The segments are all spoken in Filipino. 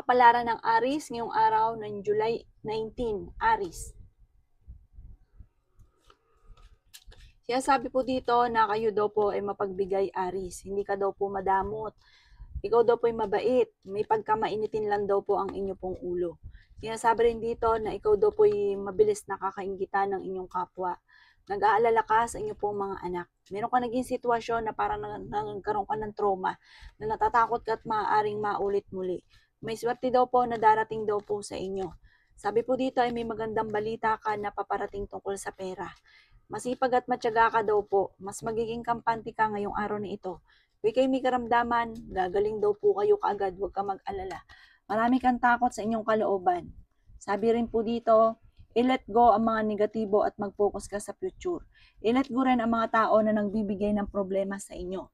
Kapalaran ng Aries ngayong araw ng July 19, Aries. Kaya sabi po dito na kayo daw po ay mapagbigay, Aries. Hindi ka daw po madamot. Ikaw daw po ay mabait. May pagkamainitin lang daw po ang inyo pong ulo. Kaya sabi rin dito na ikaw daw po ay mabilis nakakainggitan ng inyong kapwa. Nag-aalala ka sa inyong pong mga anak. Meron ka naging sitwasyon na parang nagkaroon ka ng trauma, na natatakot ka at maaaring maulit muli. May swerte daw po na darating daw po sa inyo. Sabi po dito ay may magandang balita ka na paparating tungkol sa pera. Masipag at matyaga ka daw po. Mas magiging kampante ka ngayong araw na ito. Huwag kayo may karamdaman, gagaling daw po kayo kaagad, huwag ka mag-alala. Marami kang takot sa inyong kalooban. Sabi rin po dito, i-let go ang mga negatibo at mag-focus ka sa future. I-let go rin ang mga tao na nagbibigay ng problema sa inyo.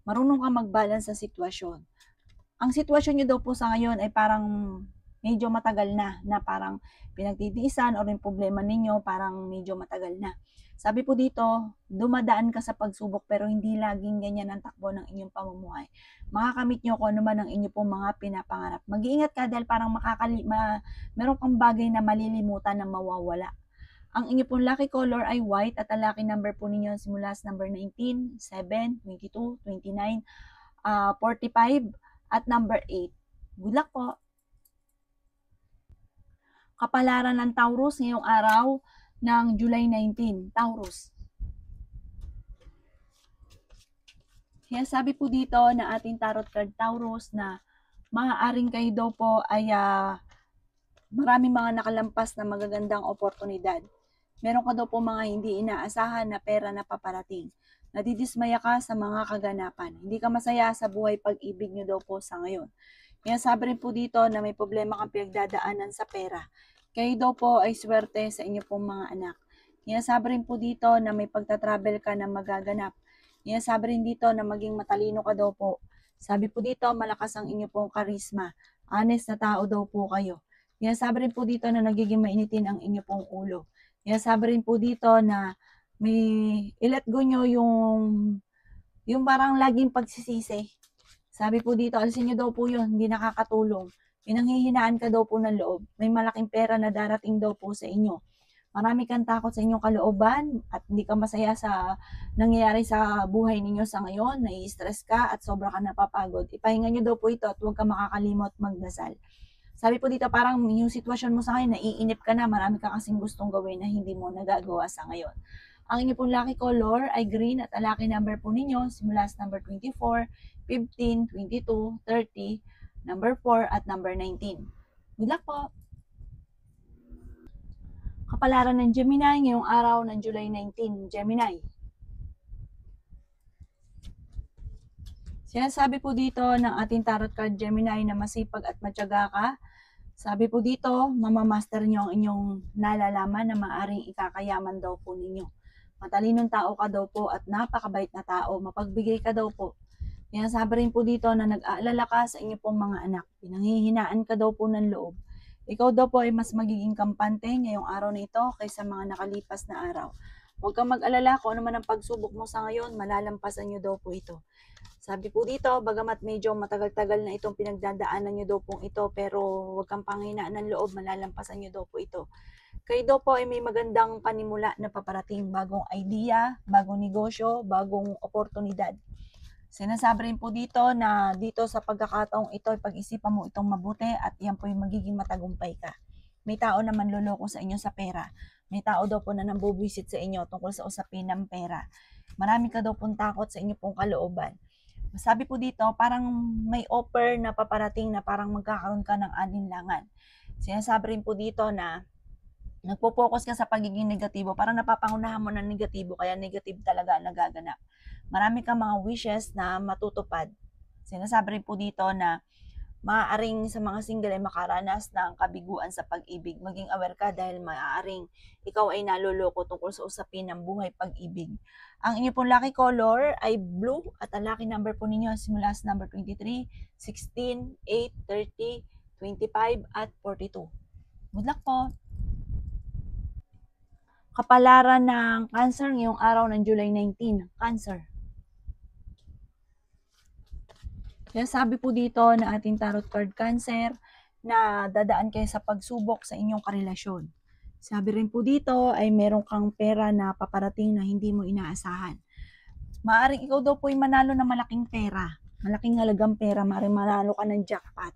Marunong ka mag-balance sa sitwasyon. Ang sitwasyon nyo daw po sa ngayon ay parang medyo matagal na parang pinagtitiisan o rin problema ninyo parang medyo matagal na. Sabi po dito, dumadaan ka sa pagsubok pero hindi laging ganyan ang takbo ng inyong pamumuhay. Makakamit nyo kung ano man ang inyong pong mga pinapangarap. Mag-iingat ka dahil parang meron kang bagay na malilimutan na mawawala. Ang inyong pong lucky color ay white at ang lucky number po ninyo simula sa number 19, 7, 22, 29, 45 at number 8. Good luck po! Kapalaran ng Taurus ngayong araw ng July 19, Taurus. Kaya sabi po dito na ating tarot card Taurus na maaaring kayo daw po ay maraming mga nakalampas na magagandang oportunidad. Meron ka daw po mga hindi inaasahan na pera na paparating. Nadidismaya ka sa mga kaganapan. Hindi ka masaya sa buhay pag-ibig nyo daw po sa ngayon. Kaya sabi rin po dito na may problema kang pinagdadaanan sa pera. Kayo daw po ay swerte sa inyo pong mga anak. Kaya sabi rin po dito na may pagta-travel ka na magaganap. Kaya sabi rin dito na maging matalino ka daw po. Sabi po dito malakas ang inyo pong karisma. Honest na tao daw po kayo. Kaya sabi rin po dito na nagiging mainitin ang inyo pong ulo. Kaya sabi rin po dito na may i-let go nyo yung parang laging pagsisisi. Sabi po dito, alisin nyo daw po yun, hindi nakakatulong. Pinanghihinaan ka daw po ng loob. May malaking pera na darating daw po sa inyo. Marami kang takot sa inyong kalooban at hindi ka masaya sa nangyayari sa buhay ninyo sa ngayon. Nai-stress ka at sobra ka napapagod. Ipahinga nyo daw po ito at huwag ka makakalimot magdasal. Sabi po dito, parang yung sitwasyon mo sa ngayon, naiinip ka na, marami ka kasing gustong gawin na hindi mo nagagawa sa ngayon. Ang inyo pong lucky color ay green at ang lucky number po ninyo simula sa number 24, 15, 22, 30, number 4 at number 19. Good luck po! Kapalaran ng Gemini ngayong araw ng July 19, Gemini. Sinasabi po dito ng ating tarot card Gemini na masipag at matyaga ka. Sabi po dito, mamamaster nyo ang inyong nalalaman na maaring ikakayaman daw po ninyo. Matalinong tao ka daw po at napakabait na tao, mapagbigay ka daw po. Kaya sabi rin po dito na nag-aalala ka sa inyo pong mga anak. Pinanghihinaan ka daw po ng loob. Ikaw daw po ay mas magiging kampante ngayong araw na ito kaysa mga nakalipas na araw. Huwag kang mag-alala kung ano man ang pagsubok mo sa ngayon, malalampasan nyo daw po ito. Sabi po dito, bagamat medyo matagal-tagal na itong pinagdadaanan nyo daw pong ito, pero huwag kang panghinaan ng loob, malalampasan nyo daw po ito. Kayo daw po ay may magandang panimula na paparating, bagong idea, bagong negosyo, bagong oportunidad. Sinasabi rin po dito na dito sa pagkakataong ito, pag-isipan mo itong mabuti at yan po yung magiging matagumpay ka. May tao na manloloko sa inyo sa pera. May tao daw po na nambubwisit sa inyo tungkol sa usapin ng pera. Marami ka daw pong takot sa inyo pong kalooban. Sabi po dito, parang may offer na paparating na parang magkakaroon ka ng alinlangan. Sinasabi rin po dito na nagpo-focus ka sa pagiging negatibo, parang napapangunahan mo ng negatibo, kaya negative talaga ang nagaganap. Marami kang mga wishes na matutupad. Sinasabi rin po dito na maaaring sa mga single ay makaranas ng kabiguan sa pag-ibig. Maging aware ka dahil maaaring ikaw ay naloloko tungkol sa usapin ng buhay pag-ibig. Ang inyo pong lucky color ay blue at ang lucky number po ninyo simula sa number 23, 16, 8, 30, 25 at 42. Good luck po! Kapalaran ng Cancer ngayong araw ng July 19, Cancer. Kaya sabi po dito na ating tarot card Cancer, na dadaan kayo sa pagsubok sa inyong karelasyon. Sabi rin po dito ay meron kang pera na paparating na hindi mo inaasahan. Maaring ikaw daw po ay manalo ng malaking pera, malaking halagang pera, maaring manalo ka ng jackpot.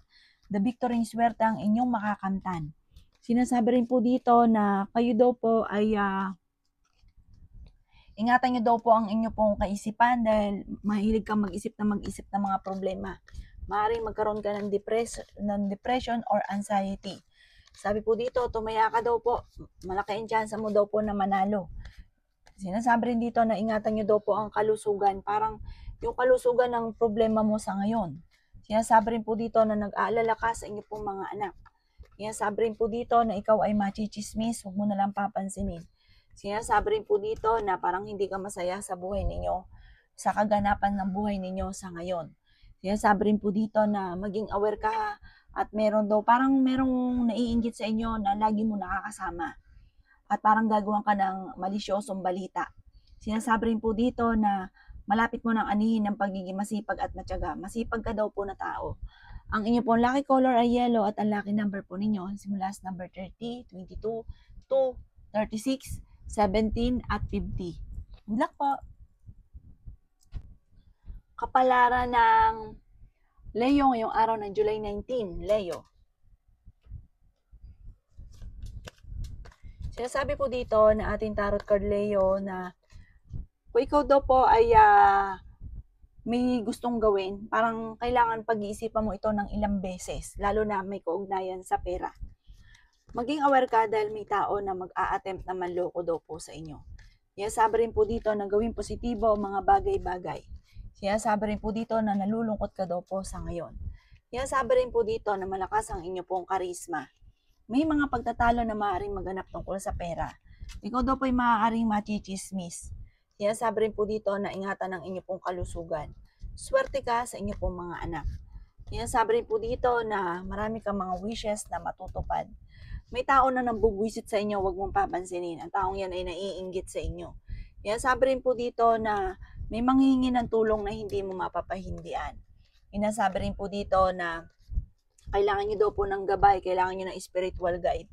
The victory in swerte ang inyong makakamtan. Sinasabi rin po dito na kayo daw po ay ingatan nyo daw po ang inyo pong kaisipan dahil mahilig kang mag-isip ng mga problema. Maaaring magkaroon ka ng depression or anxiety. Sabi po dito, tumaya ka daw po. Malaki ang chance mo daw po na manalo. Sinasabi rin dito na ingatan nyo daw po ang kalusugan. Parang yung kalusugan ng problema mo sa ngayon. Sinasabi rin po dito na nag-aalala ka sa inyo pong mga anak. Sinasabi rin po dito na ikaw ay machichismis, huwag mo nalang papansinin. Sinasabi rin po dito na parang hindi ka masaya sa buhay ninyo, sa kaganapan ng buhay ninyo sa ngayon. Sinasabi rin po dito na maging aware ka at meron daw, parang merong naiinggit sa inyo na lagi mo nakakasama at parang gagawan ka ng malisyosong balita. Sinasabi rin po dito na malapit mo nang anihin ng pagiging masipag at matyaga. Masipag ka daw po na tao. Ang inyo pong lucky color ay yellow at ang lucky number po ninyo simula sa number 30, 22, 2, 36, 17 at 50. Good luck po! Kapalaran ng Leo ngayong araw ng July 19. Leo. Sinasabi po dito na ating tarot card Leo na kung ikaw daw po ay may gustong gawin, parang kailangan pag-iisipan mo ito ng ilang beses, lalo na may kaugnayan sa pera. Maging aware ka dahil may tao na mag-a-attempt na manloko daw po sa inyo. Sinasabi rin po dito na gawing positibo ang mga bagay-bagay. Sinasabi rin po dito na nalulungkot ka daw po sa ngayon. Sinasabi rin po dito na malakas ang inyo pong karisma. May mga pagtatalo na maaaring maganap tungkol sa pera. Ikaw daw po ay maaaring machichismis. Sinasabi rin po dito na ingatan ang inyo pong kalusugan. Swerte ka sa inyo pong mga anak. Sinasabi rin po dito na marami kang mga wishes na matutupad. May tao na nambubwisit sa inyo, huwag mong papansinin. Ang taong yan ay naiinggit sa inyo. Sinasabi rin po dito na may manghihingi ng tulong na hindi mo mapapahindian. Sinasabi rin po dito na kailangan nyo daw po ng gabay, kailangan nyo ng spiritual guide.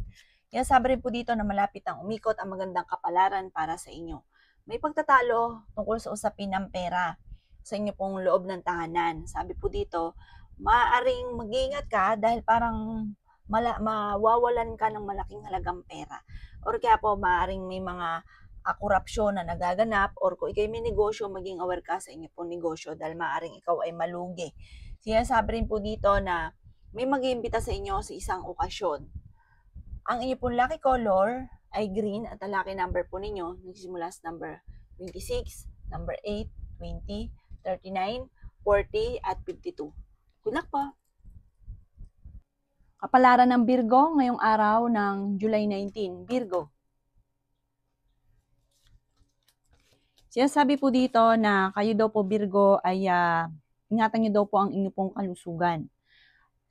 Sabi rin po dito na malapit ang umikot ang magandang kapalaran para sa inyo. May pagtatalo tungkol sa usapin ng pera sa inyo pong loob ng tahanan. Sabi po dito, maaaring mag-iingat ka dahil parang mawawalan ka ng malaking halagang pera. Or kaya po maaaring may mga korupsyon na nagaganap or kung ikay may negosyo, maging aware ka sa inyo pong negosyo dahil maaaring ikaw ay malugi. Sinasabi rin po dito na may mag-iimbita sa inyo sa isang okasyon. Ang inyo pong lucky color ay green at ang lucky number po ninyo nagsimula sa number 26, number 8, 20, 39, 40 at 52. Good luck po! Kapalaran ng Virgo ngayong araw ng July 19. Virgo. Sinasabi po dito na kayo daw po Virgo ay ingatan nyo daw po ang inyo pong kalusugan.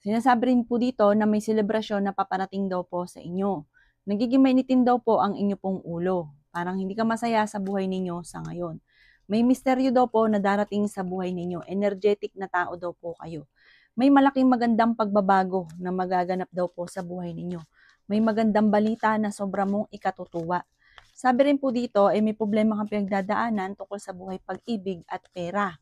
Sinasabi rin po dito na may selebrasyon na paparating daw po sa inyo. Nagiging mainitin daw po ang inyo pong ulo. Parang hindi ka masaya sa buhay ninyo sa ngayon. May misteryo daw po na darating sa buhay ninyo. Energetic na tao daw po kayo. May malaking magandang pagbabago na magaganap daw po sa buhay ninyo. May magandang balita na sobra mong ikatutuwa. Sabi rin po dito ay may problema kang pinagdadaanan tungkol sa buhay pag-ibig at pera.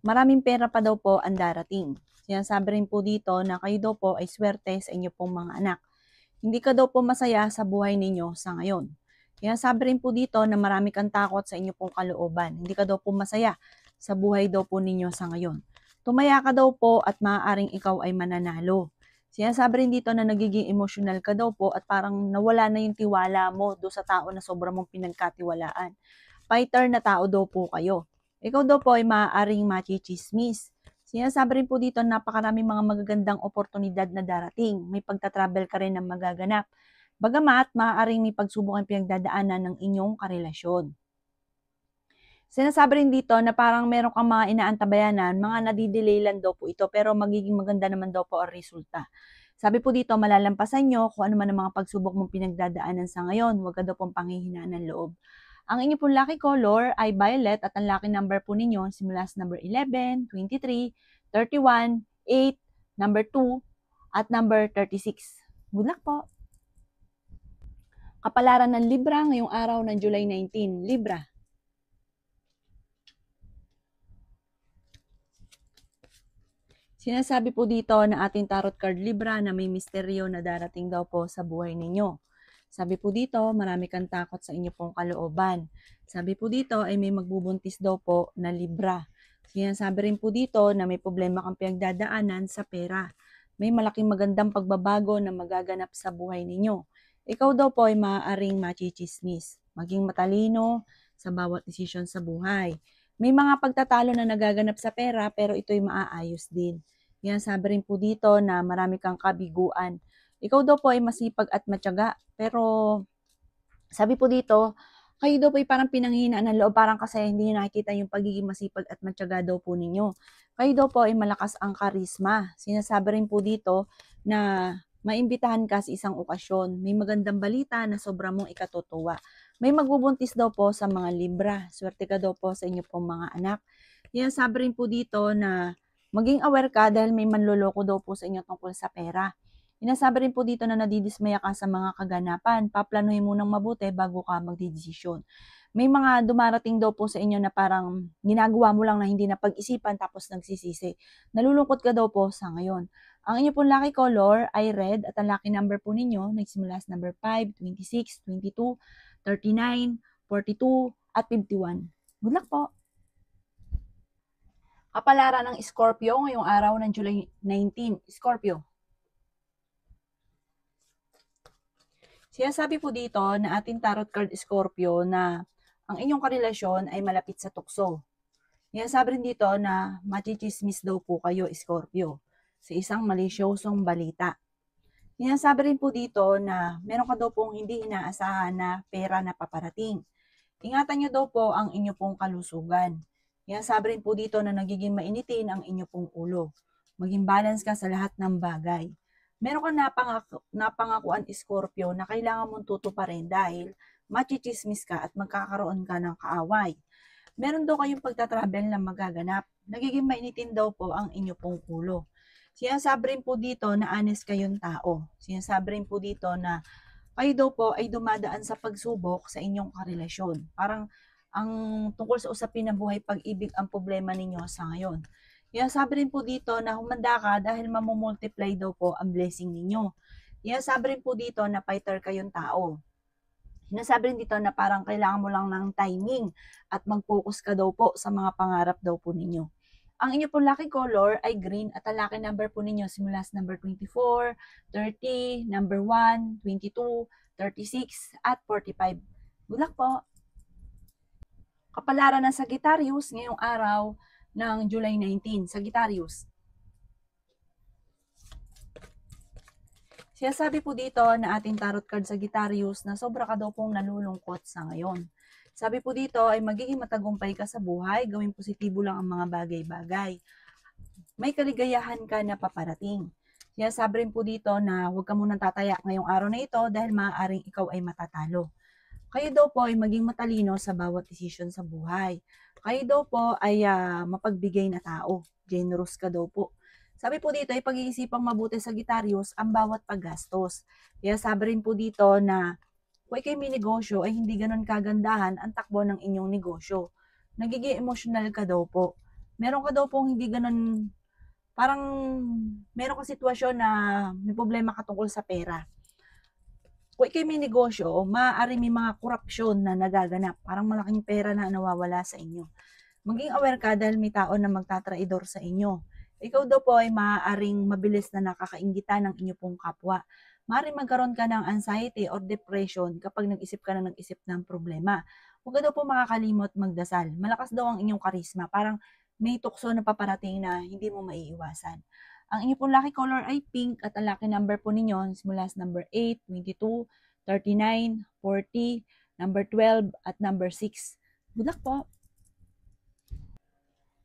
Maraming pera pa daw po ang darating. Sinasabi rin po dito na kayo daw po ay swerte sa inyo pong mga anak. Hindi ka daw po masaya sa buhay ninyo sa ngayon. Sinasabi rin po dito na marami kang takot sa inyo pong kalooban. Hindi ka daw po masaya sa buhay daw po ninyo sa ngayon. Tumaya ka daw po at maaaring ikaw ay mananalo. Sinasabi rin dito na nagiging emotional ka daw po at parang nawala na yung tiwala mo do sa tao na sobrang mong pinagkatiwalaan. Fighter na tao daw po kayo. Ikaw daw po ay maaaring machichismis. Sinasabi rin po dito na napakaraming mga magagandang oportunidad na darating. May pagta-travel ka rin na magaganap. Bagamat, maaaring may pagsubok ang pinagdadaanan ng inyong karelasyon. Sinasabi rin dito na parang meron kang mga inaantabayanan, mga nadidelay lang daw po ito, pero magiging maganda naman daw po ang resulta. Sabi po dito, malalampasan nyo kung ano man ang mga pagsubok mong pinagdadaanan sa ngayon. Huwag ka daw pong panghihinaan ng loob. Ang inyo pong lucky color ay violet at ang lucky number po ninyo simula sa number 11, 23, 31, 8, number 2, at number 36. Good luck po! Kapalaran ng Libra ngayong araw ng July 19. Libra. Sinasabi po dito na ating tarot card Libra na may misteryo na darating daw po sa buhay ninyo. Sabi po dito, marami kang takot sa inyo pong kalooban. Sabi po dito ay may magbubuntis daw po na Libra. Sinasabi rin po dito na may problema kang pinagdadaanan sa pera. May malaking magandang pagbabago na magaganap sa buhay ninyo. Ikaw daw po ay maaaring machichismis, maging matalino sa bawat desisyon sa buhay. May mga pagtatalo na nagaganap sa pera pero ito'y maaayos din. Yan, sabi rin po dito na marami kang kabiguan. Ikaw daw po ay masipag at matyaga pero sabi po dito, kayo daw po ay parang pinanghihinaan ng loob, parang kasi hindi nakikita yung pagiging masipag at matyaga daw po ninyo. Kayo daw po ay malakas ang karisma. Sinasabi rin po dito na maimbitahan ka sa isang okasyon. May magandang balita na sobrang mong ikatutuwa. May magbubuntis daw po sa mga Libra. Swerte ka daw po sa inyo pong mga anak. Sinasabi rin po dito na maging aware ka dahil may manloloko daw po sa inyo tungkol sa pera. Inasabi rin po dito na nadidismaya ka sa mga kaganapan. Paplanuhin mo ng mabuti bago ka magdidesisyon. May mga dumarating daw po sa inyo na parang ginagawa mo lang na hindi na pag-isipan tapos nagsisisi. Nalulungkot ka daw po sa ngayon. Ang inyo pong lucky color ay red at ang lucky number po ninyo nagsimula sa number 5, 26, 22, 39, 42, at 51. Good luck po! Kapalaran ng Scorpio ngayong araw ng July 19. Scorpio. Sinasabi po dito na ating tarot card Scorpio na ang inyong karelasyon ay malapit sa tukso. Sinasabi rin dito na machichismis daw po kayo Scorpio sa isang malisyosong balita. Sinasabi rin po dito na meron ka daw pong hindi inaasahan na pera na paparating. Ingatan nyo daw po ang inyo pong kalusugan. Sinasabi rin po dito na nagiging mainitin ang inyo pong ulo. Maging balance ka sa lahat ng bagay. Meron kang napangakuan Scorpio na kailangan mong tutuparin dahil machichismis ka at magkakaroon ka ng kaaway. Meron daw kayong pagtatravel na magaganap. Nagiging mainitin daw po ang inyo pong ulo. Sinasabi rin po dito na honest kayong tao. Sinasabi rin po dito na kayo daw po ay dumadaan sa pagsubok sa inyong karelasyon. Parang ang tungkol sa usapin ng buhay pag-ibig ang problema ninyo sa ngayon. Sabi rin po dito na humanda ka dahil mamumultiply daw po ang blessing ninyo. Sabi rin po dito na fighter kayong tao. Sinasabi rin dito na parang kailangan mo lang ng timing at mag-focus ka daw po sa mga pangarap daw po ninyo. Ang inyo pong lucky color ay green at ang lucky number po ninyo simula sa number 24, 30, number 1, 22, 36, at 45. Good luck po! Kapalaran ng Sagittarius ngayong araw ng July 19. Sagittarius. Sinasabi po dito na ating tarot card Sagittarius na sobra ka daw pong nalulungkot sa ngayon. Sabi po dito ay magiging matagumpay ka sa buhay, gawing positibo lang ang mga bagay-bagay. May kaligayahan ka na paparating. Sinasabi rin po dito na huwag ka munang tataya ngayong araw na ito dahil maaaring ikaw ay matatalo. Kayo daw po ay maging matalino sa bawat desisyon sa buhay. Kayo daw po ay mapagbigay na tao. Generous ka daw po. Sabi po dito ay pag-iisipang mabuti sa Sagittarius ang bawat paggastos. Kaya sabi rin po dito na kung kayo may negosyo ay hindi ganun kagandahan ang takbo ng inyong negosyo. Nagiging emotional ka daw po. Meron ka daw pong hindi ganun, parang meron ka sitwasyon na may problema ka tungkol sa pera. Kung kayo may negosyo, maaari may mga korupsyon na nagaganap. Parang malaking pera na nawawala sa inyo. Maging aware ka dahil may tao na magtatraidor sa inyo. Ikaw daw po ay maaaring mabilis na nakakainggitan ng inyo pong kapwa. Maaaring magkaroon ka ng anxiety or depression kapag nag-isip ka na nag-isip ng problema. Huwag ka daw po makakalimot magdasal. Malakas daw ang inyong karisma. Parang may tukso na paparating na hindi mo maiiwasan. Ang inyo pong lucky color ay pink at ang lucky number po ninyo simula sa number 8, 22, 39, 40, number 12, at number 6. Good luck po!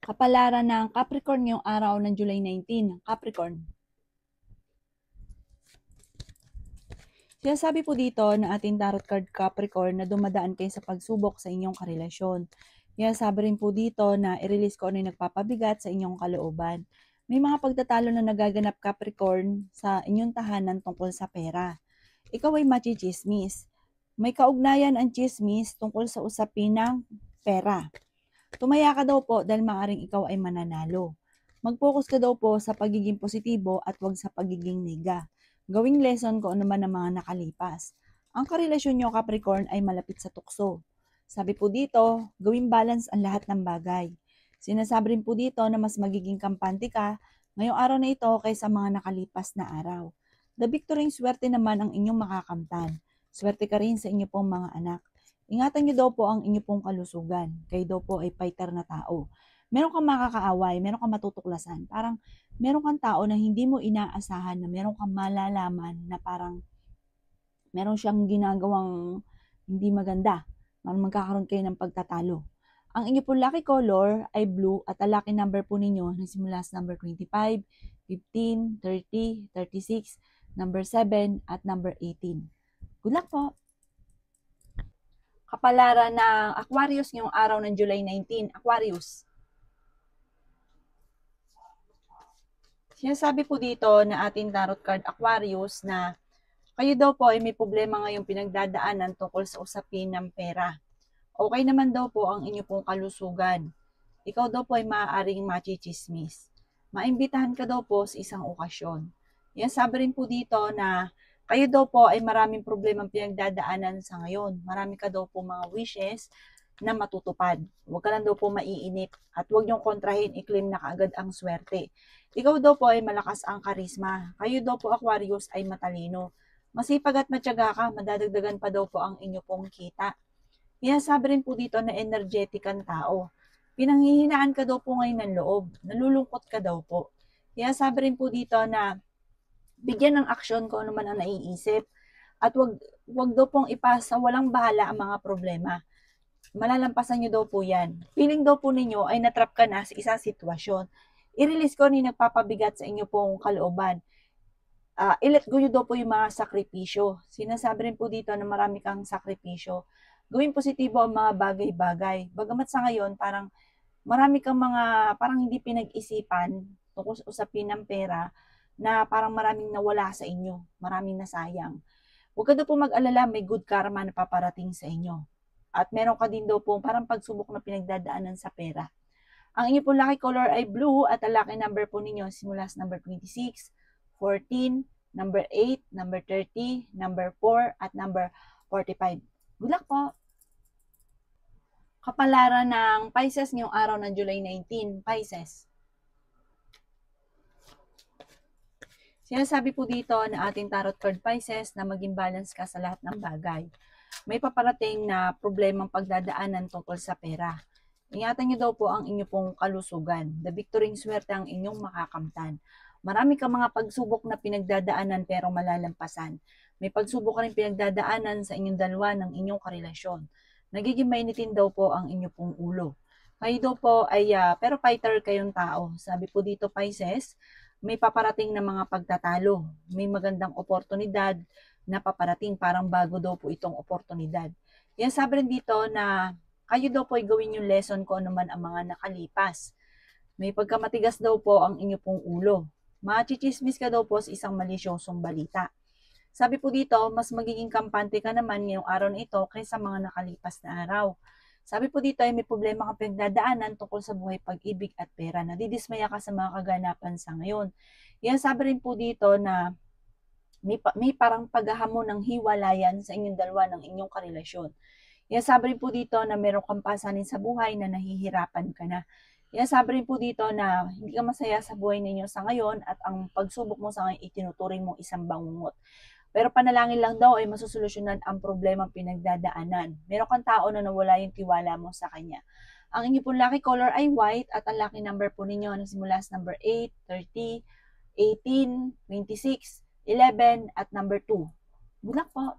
Kapalaran ng Capricorn ngayong araw ng July 19. Capricorn. Sinasabi po dito na ating tarot card Capricorn na dumadaan kayo sa pagsubok sa inyong karelasyon. Sabi rin po dito na i-release ko ano yung nagpapabigat sa inyong kalooban. May mga pagtatalo na nagaganap Capricorn sa inyong tahanan tungkol sa pera. Ikaw ay machichismis. May kaugnayan ang chismis tungkol sa usapin ng pera. Tumaya ka daw po dahil maaaring ikaw ay mananalo. Mag-focus ka daw po sa pagiging positibo at wag sa pagiging nega. Gawing lesson ko ano man ang mga nakalipas. Ang karelasyon nyo Capricorn ay malapit sa tukso. Sabi po dito, gawing balance ang lahat ng bagay. Sinasabi rin po dito na mas magiging kampante ka ngayong araw na ito kaysa mga nakalipas na araw. The victory swerte naman ang inyong makakamtan. Swerte ka rin sa inyo pong mga anak. Ingatan niyo daw po ang inyo pong kalusugan. Kayo daw po ay fighter na tao. Meron kang makakaaway, meron kang matutuklasan. Parang meron kang tao na hindi mo inaasahan na meron kang malalaman na parang meron siyang ginagawang hindi maganda. Magkakaroon kayo ng pagtatalo. Ang inyo pong lucky color ay blue at ang lucky number po ninyo nagsimula sa number 25, 15, 30, 36, number 7 at number 18. Good luck po! Kapalaran ng Aquarius ngayong araw ng July 19. Aquarius. Sinasabi po dito na ating tarot card Aquarius na kayo daw po ay may problema ngayong pinagdadaanan tungkol sa usapin ng pera. Okay naman daw po ang inyo pong kalusugan. Ikaw daw po ay maaaring machichismis. Maimbitahan ka daw po sa isang okasyon. Yan sabi rin po dito na kayo daw po ay maraming problemang pinagdadaanan sa ngayon. Marami ka daw po mga wishes na matutupad. Huwag ka lang daw po maiinip at huwag niyong kontrahin, i-claim na kaagad ang swerte. Ikaw daw po ay malakas ang karisma. Kayo daw po Aquarius ay matalino. Masipag at matyaga ka, madadagdagan pa daw po ang inyo pong kita. Sabi rin po dito na energetic ang tao. Pinanghihinaan ka daw po ngayon ng loob. Nalulungkot ka daw po. Sabi rin po dito na bigyan ng aksyon kung ano man ang naiisip. At wag daw pong ipasa walang bahala ang mga problema. Malalampasan nyo daw po yan. Feeling daw po ninyo ay natrap ka na sa isang sitwasyon. I-release ko ni nagpapabigat sa inyo pong kalooban. I-let go nyo daw po yung mga sakripisyo. Sinasabi rin po dito na marami kang sakripisyo. Gawing positibo ang mga bagay-bagay. Bagamat sa ngayon, parang marami kang mga parang hindi pinag-isipan tungkol sa usapin ng pera na parang maraming nawala sa inyo. Maraming nasayang. Huwag ka daw po mag-alala, may good karma na paparating sa inyo. At meron ka din daw po parang pagsubok na pinagdadaanan sa pera. Ang inyo po lucky color ay blue at ang lucky number po ninyo simula sa number 26, 14, number 8, number 30, number 4, at number 45. Good luck po! Kapalaran ng Pisces ngayong araw ng July 19, Pisces. Sinasabi po dito na ating tarot card Pisces na maging balance ka sa lahat ng bagay. May paparating na problemang pagdadaanan tungkol sa pera. Ingatan niyo daw po ang inyo pong kalusugan. The victory swerte ang inyong makakamtan. Marami kang mga pagsubok na pinagdadaanan pero malalampasan. May pagsubok ka rin pinagdadaanan sa inyong dalawa ng inyong karelasyon. Nagiging mainitin daw po ang inyo pong ulo. Kayo daw po ay, pero fighter kayong tao. Sabi po dito Pisces, may paparating na mga pagtatalo. May magandang oportunidad na paparating. Parang bago daw po itong oportunidad. Sabi rin dito na kayo daw po ay gawin yung lesson kung ano man ang mga nakalipas. May pagkamatigas daw po ang inyo pong ulo. Machichismis ka daw po sa isang malisyosong balita. Sabi po dito, mas magiging kampante ka naman ngayong araw na ito kaysa mga nakalipas na araw. Sabi po dito ay may problema kang pinagdadaanan tungkol sa buhay, pag-ibig at pera. Nadidismaya ka sa mga kaganapan sa ngayon. Sabi rin po dito na may parang paghahamon ng hiwalayan sa inyong dalawa ng inyong karelasyon. Sabi rin po dito na meron kang pasanin sa buhay na nahihirapan ka na. Sabi rin po dito na hindi ka masaya sa buhay ninyo sa ngayon at ang pagsubok mo sa ngayon itinuturing mong isang bangungot. Pero panalangin lang daw ay masusolusyonan ang problemang pinagdadaanan. Meron kang tao na nawala yung tiwala mo sa kanya. Ang inyo pong lucky color ay white at ang lucky number po ninyo nagsimula sa number 8, 30, 18, 26, 11 at number 2. Good luck po!